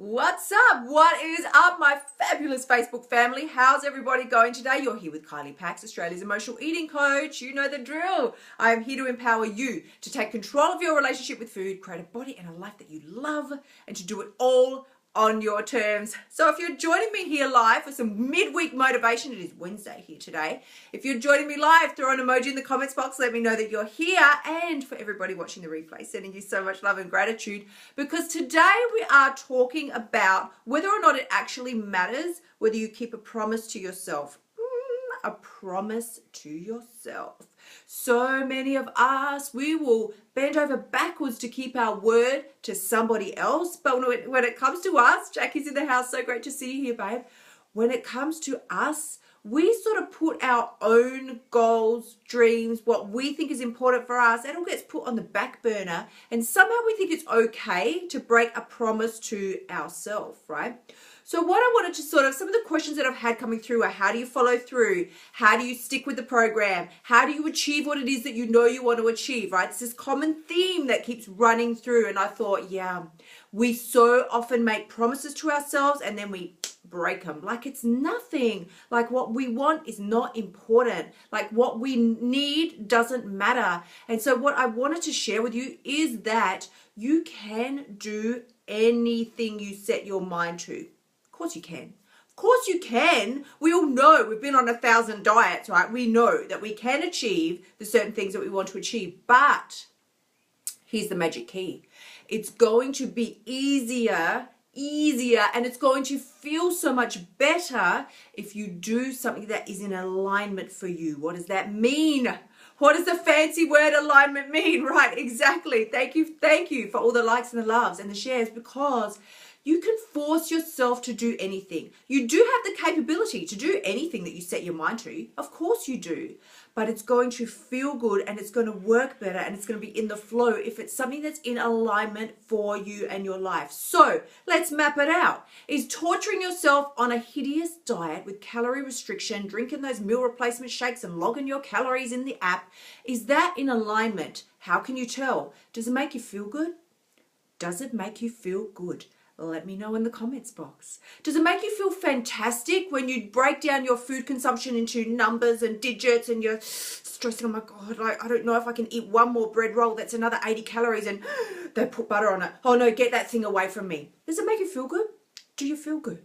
What's up? What is up, my fabulous Facebook family? How's everybody going today? You're here with Kylie Pax, Australia's emotional eating coach. You know the drill. I am here to empower you to take control of your relationship with food, create a body and a life that you love, and to do it all on your terms. So if you're joining me here live for some midweek motivation, it is Wednesday here today. If you're joining me live, throw an emoji in the comments box, let me know that you're here. And for everybody watching the replay, sending you so much love and gratitude, because today we are talking about whether or not it actually matters whether you keep a promise to yourself. A promise to yourself. So many of us, we will bend over backwards to keep our word to somebody else. But when it comes to us, Jackie's in the house, so great to see you here, babe. When it comes to us, we sort of put our own goals, dreams, what we think is important for us, it all gets put on the back burner. And somehow we think it's okay to break a promise to ourselves, right? So what I wanted to some of the questions that I've had coming through are, how do you follow through? How do you stick with the program? How do you achieve what it is that you know you want to achieve, right? It's this common theme that keeps running through. And I thought, yeah, we so often make promises to ourselves and then we break them like it's nothing. Like what we want is not important. Like what we need doesn't matter. And so what I wanted to share with you is that you can do anything you set your mind to. Of course you can. Of course you can. We all know, we've been on 1,000 diets, right? We know that we can achieve the certain things that we want to achieve. But here's the magic key. It's going to be easier, and it's going to feel so much better if you do something that is in alignment for you. What does that mean? What does the fancy word alignment mean? Right, exactly. Thank you for all the likes and the loves and the shares, because you can force yourself to do anything. You do have the capability to do anything that you set your mind to. Of course you do. But it's going to feel good and it's going to work better and it's going to be in the flow if it's something that's in alignment for you and your life. So let's map it out. Is torturing yourself on a hideous diet with calorie restriction, drinking those meal replacement shakes and logging your calories in the app, is that in alignment? How can you tell? Does it make you feel good? Does it make you feel good? Let me know in the comments box. Does it make you feel fantastic when you break down your food consumption into numbers and digits and you're stressing, oh my God, I don't know if I can eat one more bread roll, that's another 80 calories and they put butter on it. Oh no, get that thing away from me. Does it make you feel good? Do you feel good?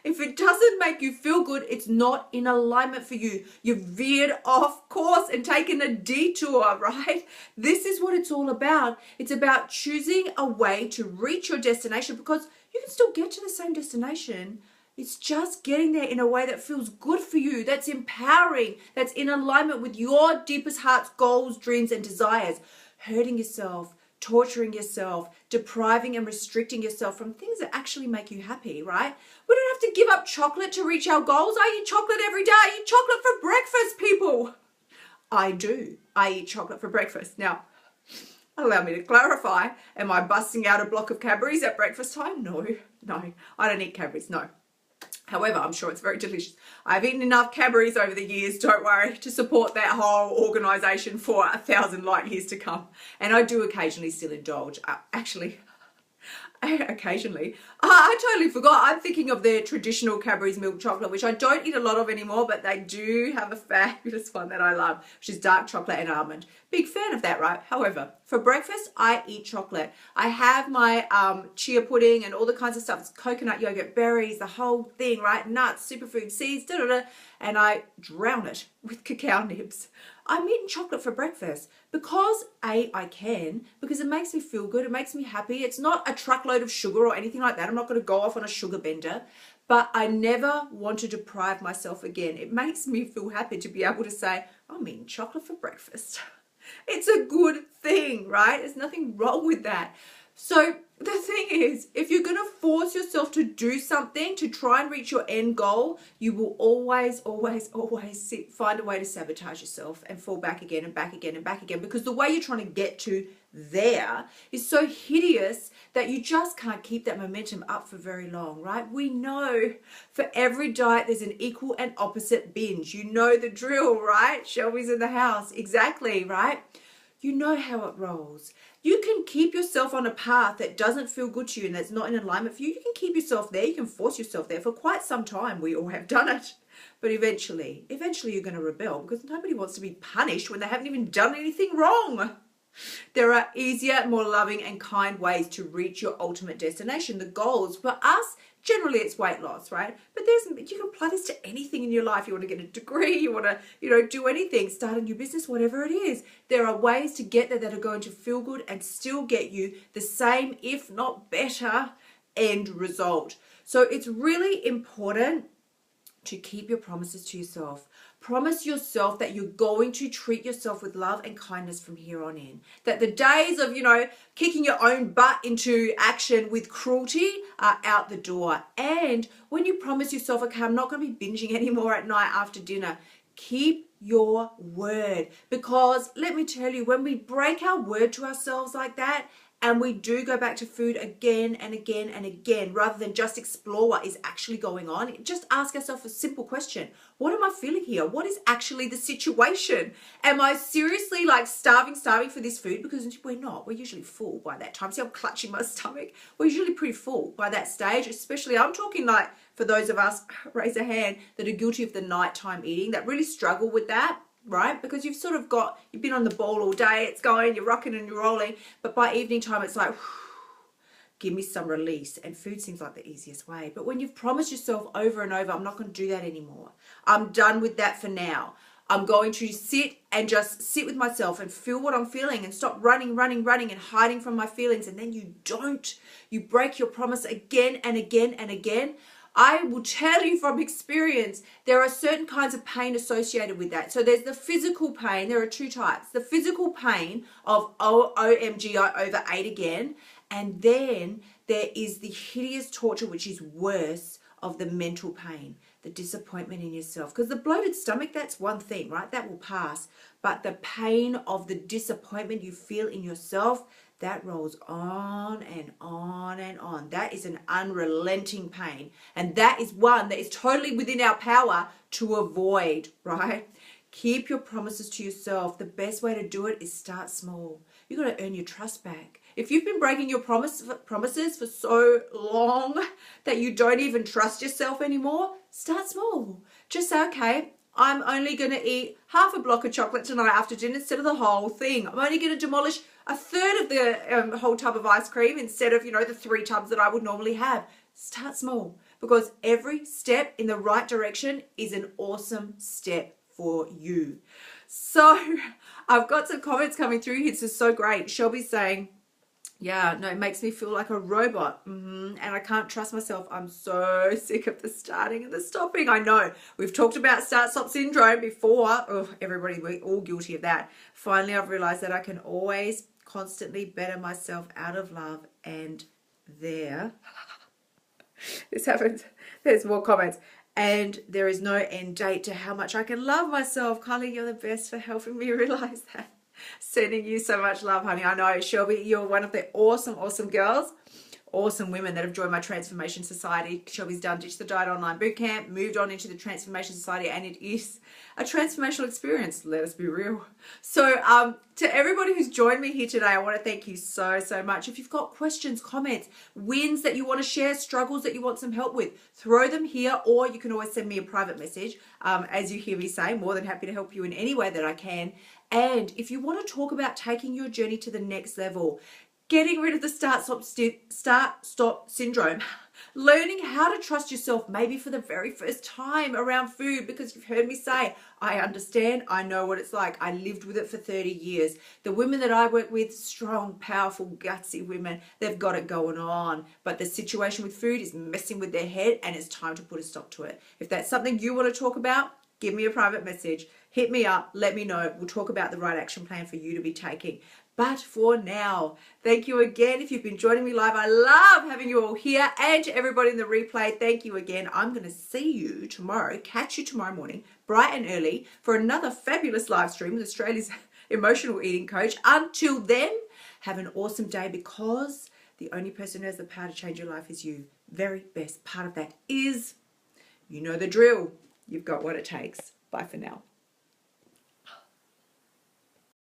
If it doesn't make you feel good, it's not in alignment for you. You've veered off course and taken a detour, right? This is what it's all about. It's about choosing a way to reach your destination, because you can still get to the same destination. It's just getting there in a way that feels good for you, that's empowering, that's in alignment with your deepest heart's goals, dreams, and desires. Hurting yourself, torturing yourself, depriving and restricting yourself from things that actually make you happy, right? We don't have to give up chocolate to reach our goals. I eat chocolate every day. I eat chocolate for breakfast, people. I do. I eat chocolate for breakfast. Now, allow me to clarify. Am I busting out a block of Cadbury's at breakfast time? No, I don't eat Cadbury's, no. However, I'm sure it's very delicious. I've eaten enough Cadbury's over the years, don't worry, to support that whole organisation for 1,000 light years to come. And I do occasionally still indulge. Occasionally. I totally forgot. I'm thinking of their traditional Cadbury's milk chocolate, which I don't eat a lot of anymore, but they do have a fabulous one that I love, which is dark chocolate and almond. Big fan of that, right? However, for breakfast, I eat chocolate. I have my chia pudding and all the kinds of stuff. It's coconut yogurt, berries, the whole thing, right? Nuts, superfood, seeds, and I drown it with cacao nibs. I'm eating chocolate for breakfast because I can, because it makes me feel good, it makes me happy. It's not a truckload of sugar or anything like that. I'm not going to go off on a sugar bender, but I never want to deprive myself again. It makes me feel happy to be able to say, I'm eating chocolate for breakfast. It's a good thing, right? There's nothing wrong with that. So the thing is, if you're going to force yourself to do something to try and reach your end goal, you will always find a way to sabotage yourself and fall back again and back again and back again, because the way you're trying to get to there is so hideous that you just can't keep that momentum up for very long, right? We know for every diet there's an equal and opposite binge. You know the drill, right? Shelby's in the house. Exactly, right? You know how it rolls. You can keep yourself on a path that doesn't feel good to you and that's not in alignment for you. You can keep yourself there. You can force yourself there for quite some time. We all have done it. But eventually you're going to rebel because nobody wants to be punished when they haven't even done anything wrong. There are easier, more loving and kind ways to reach your ultimate destination. The goals for us, generally it's weight loss, right? But you can apply this to anything in your life. You want to get a degree, you want to, do anything, start a new business, whatever it is. There are ways to get there that are going to feel good and still get you the same, if not better, end result. So it's really important to keep your promises to yourself. Promise yourself that you're going to treat yourself with love and kindness from here on in. That the days of, kicking your own butt into action with cruelty are out the door. And when you promise yourself, okay, I'm not going to be binging anymore at night after dinner, keep your word. Because let me tell you, when we break our word to ourselves like that, and we do go back to food again and again and again, rather than just explore what is actually going on, just ask yourself a simple question. What am I feeling here? What is actually the situation? Am I seriously starving for this food? Because we're not. We're usually full by that time. See, I'm clutching my stomach. We're usually pretty full by that stage, especially I'm talking for those of us, raise a hand, that are guilty of the nighttime eating, that really struggle with that. Right? Because you've been on the ball all day, it's going, you're rocking and you're rolling, but by evening time it's like, give me some release, and food seems like the easiest way. But when you've promised yourself over and over, I'm not going to do that anymore. I'm done with that for now. I'm going to sit with myself and feel what I'm feeling and stop running and hiding from my feelings. And then you break your promise again and again and again. I will tell you from experience, there are certain kinds of pain associated with that. So there's the physical pain. There are two types. The physical pain of, oh, OMG, I overate again. And then there is the hideous torture, which is worse, of the mental pain, the disappointment in yourself. Because the bloated stomach, that's one thing, right? That will pass. But the pain of the disappointment you feel in yourself, that rolls on and on and on. That is an unrelenting pain. And that is one that is totally within our power to avoid, right? Keep your promises to yourself. The best way to do it is start small. You've got to earn your trust back. If you've been breaking your promises for so long that you don't even trust yourself anymore, start small. Just say, okay, I'm only going to eat half a block of chocolate tonight after dinner instead of the whole thing. I'm only going to demolish a third of the whole tub of ice cream instead of, the 3 tubs that I would normally have. Start small, because every step in the right direction is an awesome step for you. So I've got some comments coming through here. This is so great. Shelby's saying, yeah, no, it makes me feel like a robot. And I can't trust myself. I'm so sick of the starting and the stopping. I know. We've talked about start-stop syndrome before. Oh, everybody, we're all guilty of that. Finally, I've realized that I can always constantly better myself out of love. And this happens. There's more comments. And there is no end date to how much I can love myself. Kylie, you're the best for helping me realize that. Sending you so much love, honey. I know, Shelby, you're one of the awesome girls, awesome women that have joined my Transformation Society. Shelby's done Ditch the Diet Online Bootcamp, moved on into the Transformation Society, and it is a transformational experience, let us be real. So to everybody who's joined me here today, I want to thank you so much. If you've got questions, comments, wins that you want to share, struggles that you want some help with, throw them here, or you can always send me a private message. As you hear me say, more than happy to help you in any way that I can. And if you want to talk about taking your journey to the next level, getting rid of the start-stop syndrome, learning how to trust yourself maybe for the very first time around food, because you've heard me say, I understand, I know what it's like. I lived with it for 30 years. The women that I work with, strong, powerful, gutsy women, they've got it going on. But the situation with food is messing with their head, and it's time to put a stop to it. If that's something you want to talk about, give me a private message. Hit me up, let me know. We'll talk about the right action plan for you to be taking. But for now, thank you again. If you've been joining me live, I love having you all here. And to everybody in the replay, thank you again. I'm going to see you tomorrow, catch you tomorrow morning, bright and early, for another fabulous live stream with Australia's emotional eating coach. Until then, have an awesome day, because the only person who has the power to change your life is you. Very best part of that is, you know the drill. You've got what it takes. Bye for now.